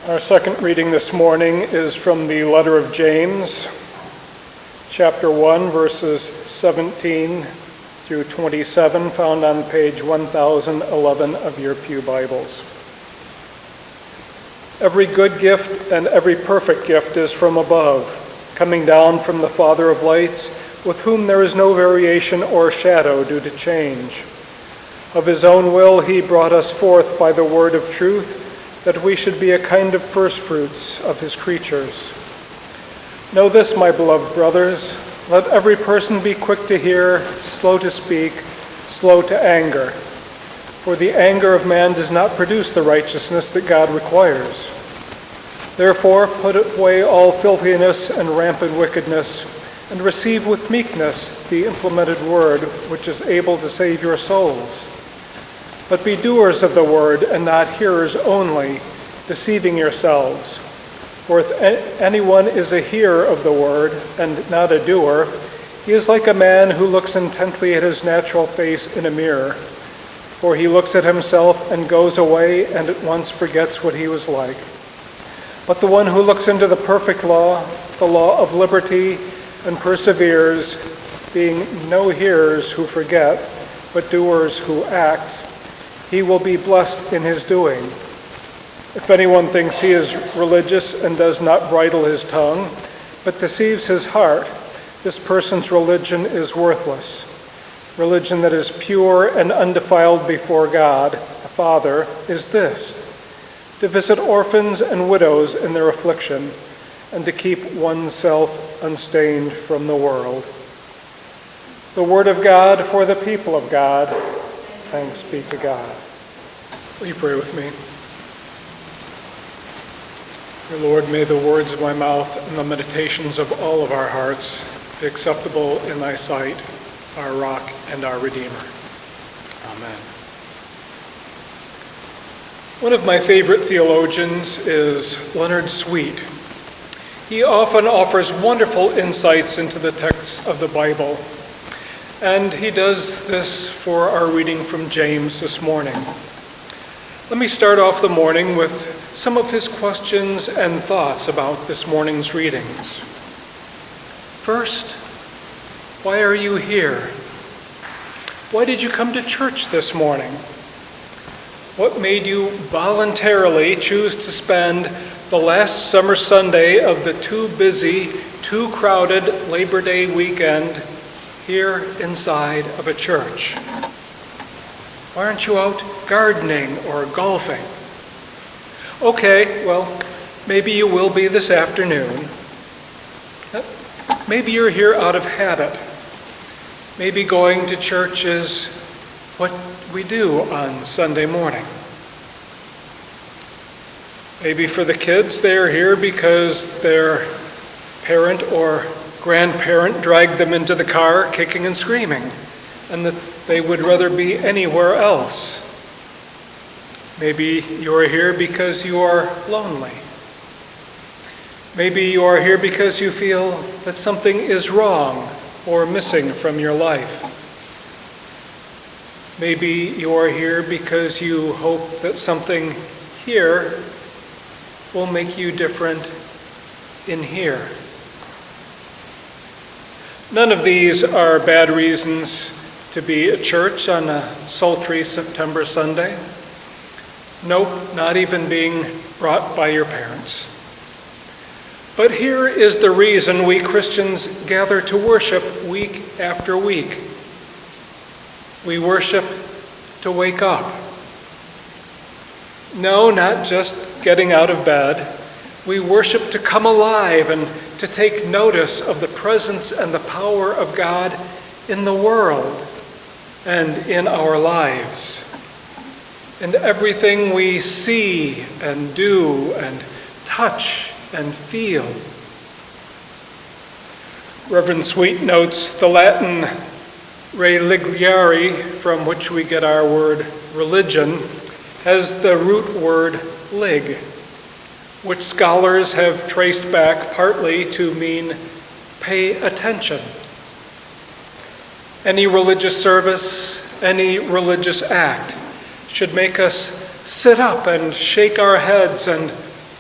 Our second reading this morning is from the letter of James, chapter 1, verses 17 through 27, found on page 1011 of your pew Bibles. Every good gift and every perfect gift is from above, coming down from the Father of lights, with whom there is no variation or shadow due to change. Of his own will he brought us forth by the word of truth, that we should be a kind of firstfruits of his creatures. Know this, my beloved brothers, let every person be quick to hear, slow to speak, slow to anger. For the anger of man does not produce the righteousness that God requires. Therefore, put away all filthiness and rampant wickedness, and receive with meekness the implemented word, which is able to save your souls. But be doers of the word, and not hearers only, deceiving yourselves. For if anyone is a hearer of the word, and not a doer, he is like a man who looks intently at his natural face in a mirror. For he looks at himself and goes away, and at once forgets what he was like. But the one who looks into the perfect law, the law of liberty, and perseveres, being no hearers who forget, but doers who act, he will be blessed in his doing. If anyone thinks he is religious and does not bridle his tongue, but deceives his heart, this person's religion is worthless. Religion that is pure and undefiled before God, the Father, is this: to visit orphans and widows in their affliction, and to keep oneself unstained from the world. The word of God for the people of God. Thanks be to God. Will you pray with me? Dear Lord, may the words of my mouth and the meditations of all of our hearts be acceptable in thy sight, our rock and our Redeemer. Amen. One of my favorite theologians is Leonard Sweet. He often offers wonderful insights into the texts of the Bible, and he does this for our reading from James this morning. Let me start off the morning with some of his questions and thoughts about this morning's readings. First, why are you here? Why did you come to church this morning? What made you voluntarily choose to spend the last summer Sunday of the too busy, too crowded Labor Day weekend here inside of a church? Why aren't you out gardening or golfing? Okay, well, maybe you will be this afternoon. Maybe you're here out of habit. Maybe going to church is what we do on Sunday morning. Maybe for the kids, they're here because their parent or grandparent dragged them into the car kicking and screaming, and that they would rather be anywhere else. Maybe you are here because you are lonely. Maybe you are here because you feel that something is wrong or missing from your life. Maybe you are here because you hope that something here will make you different in here. None of these are bad reasons to be at church on a sultry September Sunday. Nope, not even being brought by your parents. But here is the reason we Christians gather to worship week after week. We worship to wake up. No, not just getting out of bed. We worship to come alive and to take notice of the presence and the power of God in the world and in our lives. And everything we see and do and touch and feel. Reverend Sweet notes the Latin religiare, from which we get our word religion, has the root word lig, which scholars have traced back partly to mean pay attention. Any religious service, any religious act should make us sit up and shake our heads and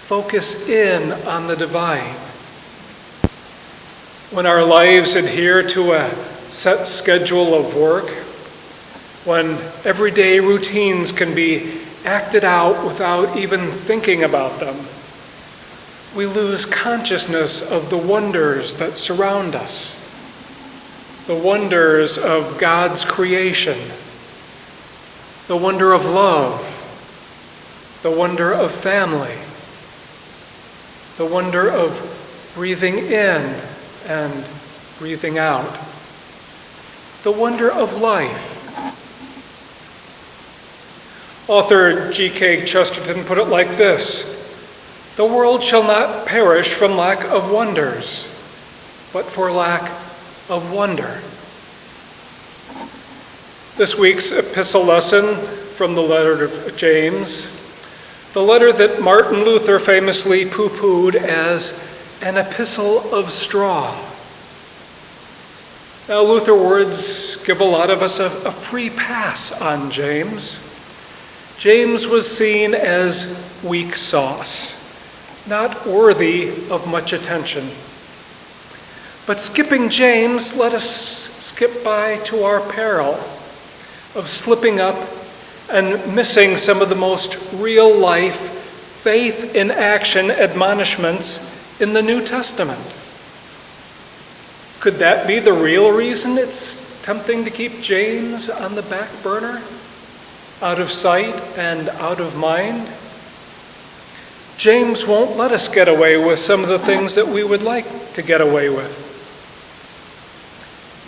focus in on the divine. When our lives adhere to a set schedule of work, when everyday routines can be acted out without even thinking about them, we lose consciousness of the wonders that surround us, the wonders of God's creation, the wonder of love, the wonder of family, the wonder of breathing in and breathing out, the wonder of life. Author G.K. Chesterton put it like this: "The world shall not perish from lack of wonders, but for lack of wonder." This week's epistle lesson from the letter of James, the letter that Martin Luther famously pooh-poohed as an epistle of straw. Now, Luther words give a lot of us a free pass on James. James was seen as weak sauce, not worthy of much attention. But skipping James, let us skip by to our peril of slipping up and missing some of the most real-life, faith in action admonishments in the New Testament. Could that be the real reason it's tempting to keep James on the back burner, out of sight and out of mind? James won't let us get away with some of the things that we would like to get away with.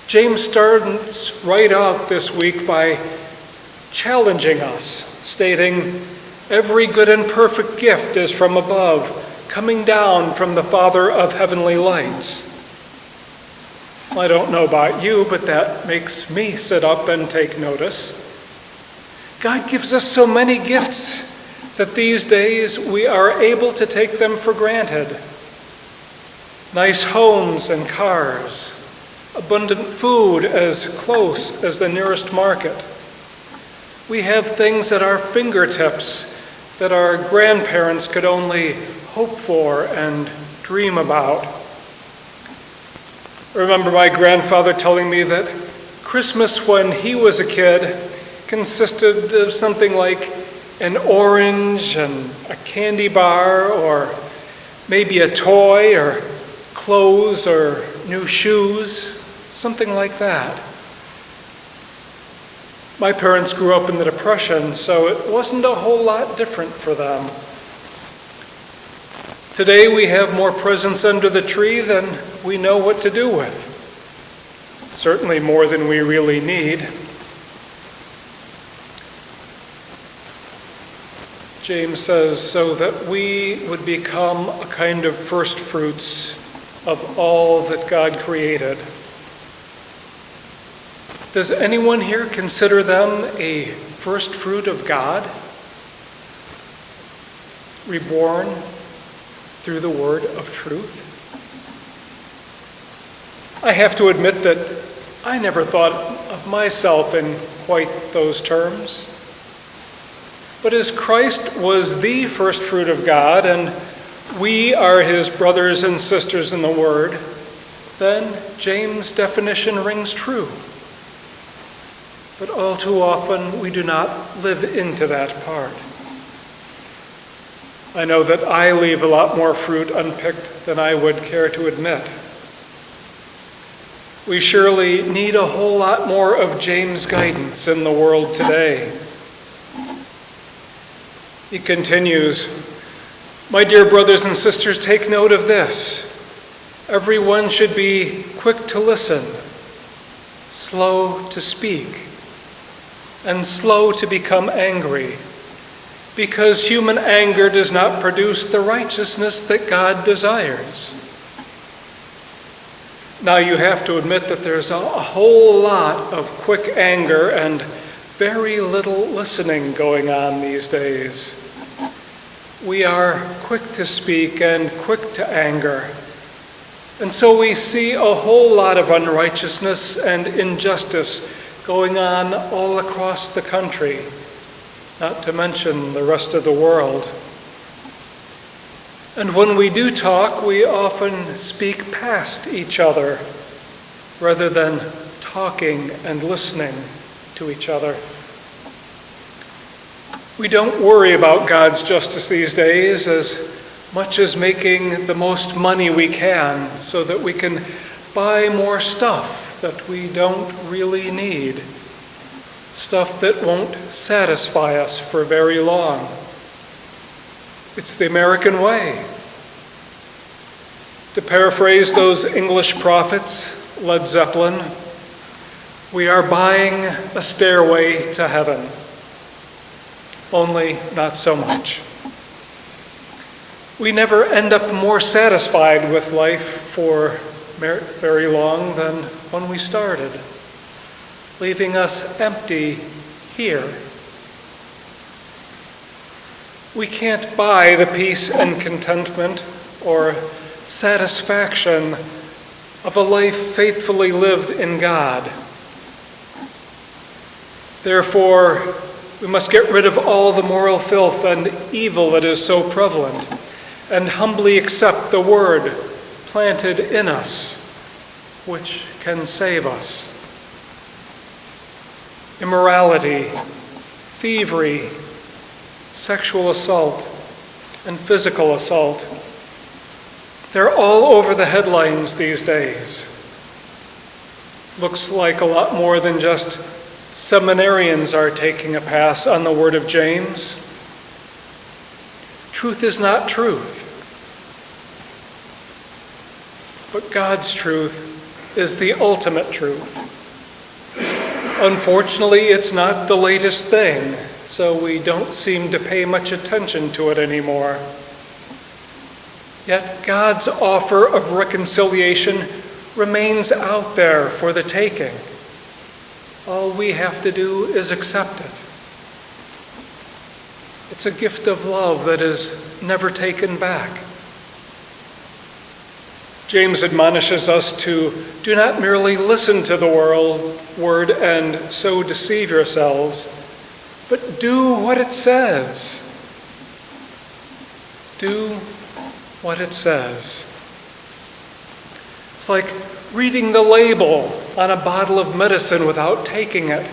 James starts right out this week by challenging us, stating, "Every good and perfect gift is from above, coming down from the Father of heavenly lights." I don't know about you, but that makes me sit up and take notice. God gives us so many gifts that these days we are able to take them for granted. Nice homes and cars, abundant food as close as the nearest market. We have things at our fingertips that our grandparents could only hope for and dream about. I remember my grandfather telling me that Christmas when he was a kid consisted of something like an orange and a candy bar, or maybe a toy or clothes or new shoes, something like that. My parents grew up in the Depression, so it wasn't a whole lot different for them. Today we have more presents under the tree than we know what to do with. Certainly more than we really need. James says, so that we would become a kind of first fruits of all that God created. Does anyone here consider them a first fruit of God, reborn through the word of truth? I have to admit that I never thought of myself in quite those terms. But as Christ was the first fruit of God, and we are his brothers and sisters in the Word, then James' definition rings true. But all too often we do not live into that part. I know that I leave a lot more fruit unpicked than I would care to admit. We surely need a whole lot more of James' guidance in the world today. He continues, "My dear brothers and sisters, take note of this. Everyone should be quick to listen, slow to speak, and slow to become angry, because human anger does not produce the righteousness that God desires." Now you have to admit that there's a whole lot of quick anger and very little listening going on these days. We are quick to speak and quick to anger. And so we see a whole lot of unrighteousness and injustice going on all across the country, not to mention the rest of the world. And when we do talk, we often speak past each other rather than talking and listening to each other. We don't worry about God's justice these days as much as making the most money we can so that we can buy more stuff that we don't really need, stuff that won't satisfy us for very long. It's the American way. To paraphrase those English prophets, Led Zeppelin, we are buying a stairway to heaven, only not so much. We never end up more satisfied with life for very long than when we started, leaving us empty here. We can't buy the peace and contentment or satisfaction of a life faithfully lived in God. Therefore, we must get rid of all the moral filth and evil that is so prevalent and humbly accept the word planted in us, which can save us. Immorality, thievery, sexual assault, and physical assault. They're all over the headlines these days. Looks like a lot more than just seminarians are taking a pass on the word of James. Truth is not truth. But God's truth is the ultimate truth. Unfortunately, it's not the latest thing, so we don't seem to pay much attention to it anymore. Yet God's offer of reconciliation remains out there for the taking. All we have to do is accept it. It's a gift of love that is never taken back. James admonishes us to do not merely listen to the word and so deceive yourselves, but do what it says. Do what it says. It's like reading the label on a bottle of medicine without taking it,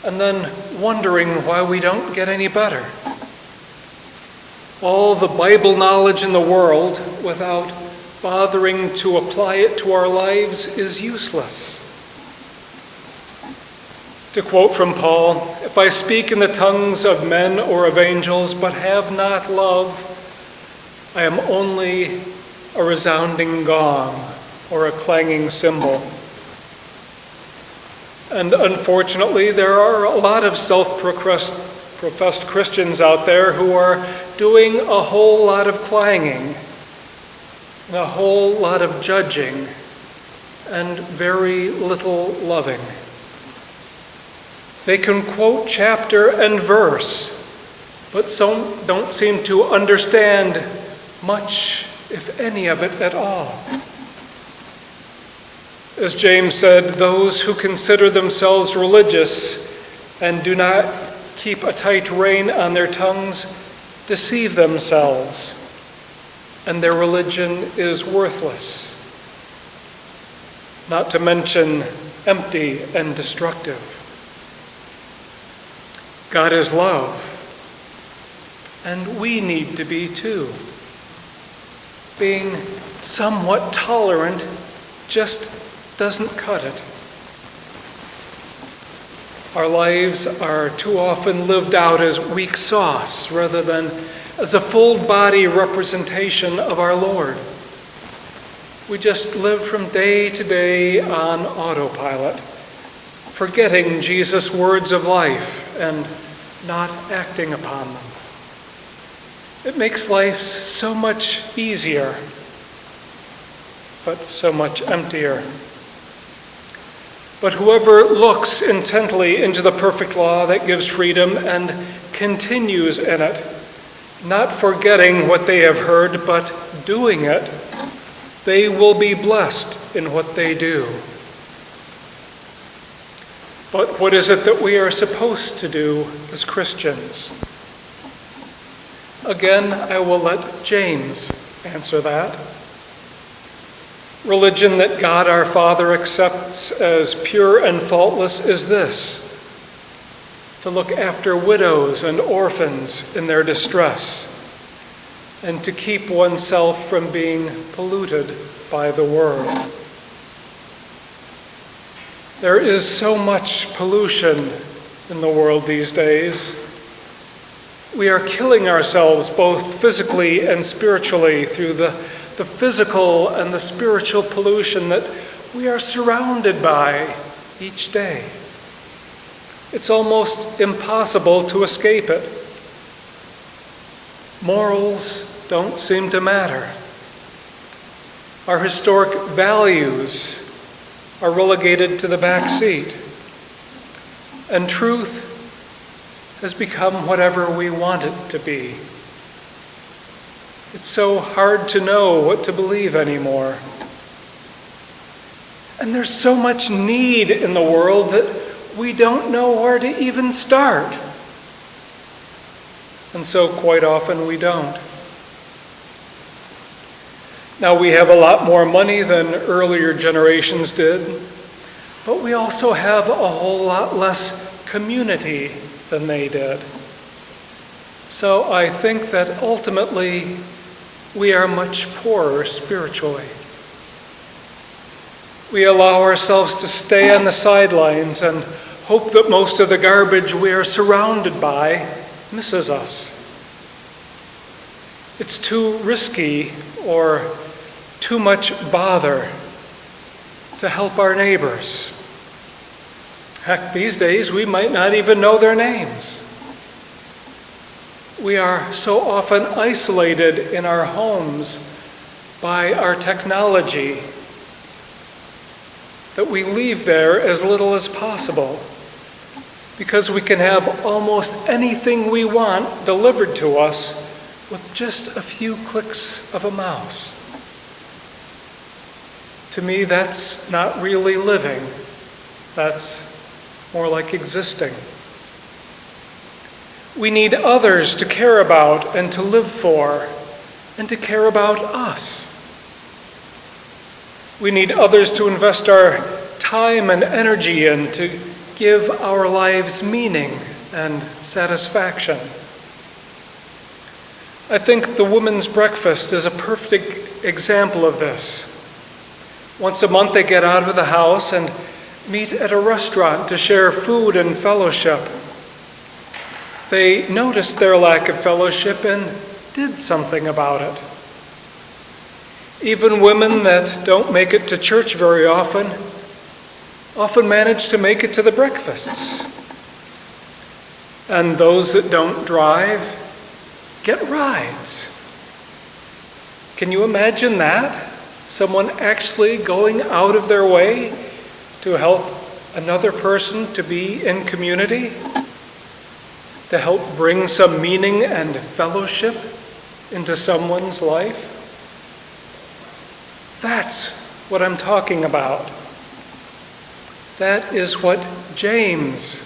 and then wondering why we don't get any better. All the Bible knowledge in the world without bothering to apply it to our lives is useless. To quote from Paul, if I speak in the tongues of men or of angels, but have not love, I am only a resounding gong or a clanging cymbal. And unfortunately, there are a lot of self-professed Christians out there who are doing a whole lot of clanging, and a whole lot of judging, and very little loving. They can quote chapter and verse, but some don't seem to understand much, if any of it at all. As James said, those who consider themselves religious and do not keep a tight rein on their tongues deceive themselves, and their religion is worthless, not to mention empty and destructive. God is love, and we need to be too. Being somewhat tolerant just doesn't cut it. Our lives are too often lived out as weak sauce rather than as a full body representation of our Lord. We just live from day to day on autopilot, forgetting Jesus' words of life and not acting upon them. It makes life so much easier, but so much emptier. But whoever looks intently into the perfect law that gives freedom and continues in it, not forgetting what they have heard, but doing it, they will be blessed in what they do. But what is it that we are supposed to do as Christians? Again, I will let James answer that. Religion that God our Father accepts as pure and faultless is this: to look after widows and orphans in their distress, and to keep oneself from being polluted by the world. There is so much pollution in the world these days. We are killing ourselves both physically and spiritually through the physical and the spiritual pollution that we are surrounded by each day. It's almost impossible to escape it. Morals don't seem to matter. Our historic values are relegated to the back seat. And truth has become whatever we want it to be. It's so hard to know what to believe anymore. And there's so much need in the world that we don't know where to even start. And so quite often we don't. Now, we have a lot more money than earlier generations did, but we also have a whole lot less community than they did. So I think that ultimately we are much poorer spiritually. We allow ourselves to stay on the sidelines and hope that most of the garbage we are surrounded by misses us. It's too risky or too much bother to help our neighbors. Heck, these days we might not even know their names. We are so often isolated in our homes by our technology that we leave there as little as possible because we can have almost anything we want delivered to us with just a few clicks of a mouse. To me, that's not really living. That's more like existing. We need others to care about and to live for and to care about us. We need others to invest our time and energy in, to give our lives meaning and satisfaction. I think the women's breakfast is a perfect example of this. Once a month they get out of the house and meet at a restaurant to share food and fellowship. They noticed their lack of fellowship and did something about it. Even women that don't make it to church very often manage to make it to the breakfasts. And those that don't drive get rides. Can you imagine that? Someone actually going out of their way to help another person to be in community, to help bring some meaning and fellowship into someone's life. That's what I'm talking about. That is what James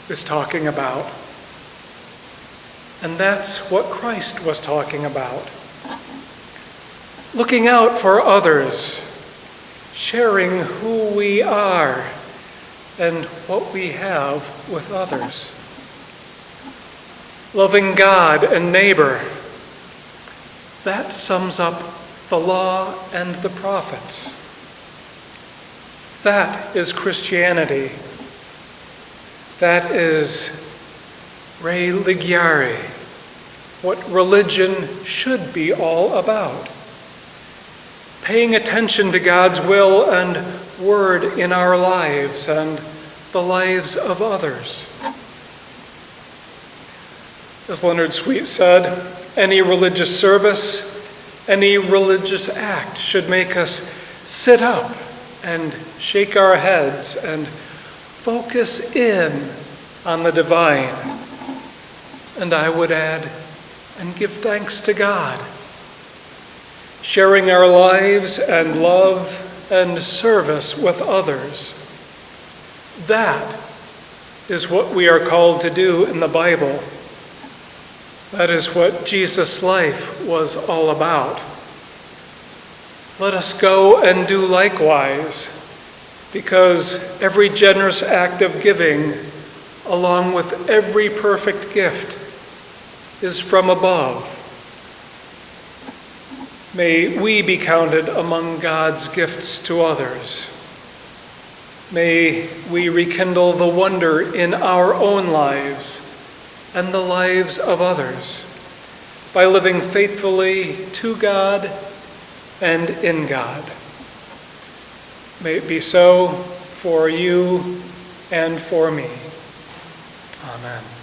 is talking about. And that's what Christ was talking about. Looking out for others, sharing who we are and what we have with others. Loving God and neighbor. That sums up the law and the prophets. That is Christianity. That is religiare, what religion should be all about. Paying attention to God's will and word in our lives and the lives of others. As Leonard Sweet said, any religious service, any religious act should make us sit up and shake our heads and focus in on the divine. And I would add, and give thanks to God. Sharing our lives and love and service with others. That is what we are called to do in the Bible. That is what Jesus' life was all about. Let us go and do likewise, because every generous act of giving, along with every perfect gift, is from above. May we be counted among God's gifts to others. May we rekindle the wonder in our own lives and the lives of others by living faithfully to God and in God. May it be so for you and for me. Amen.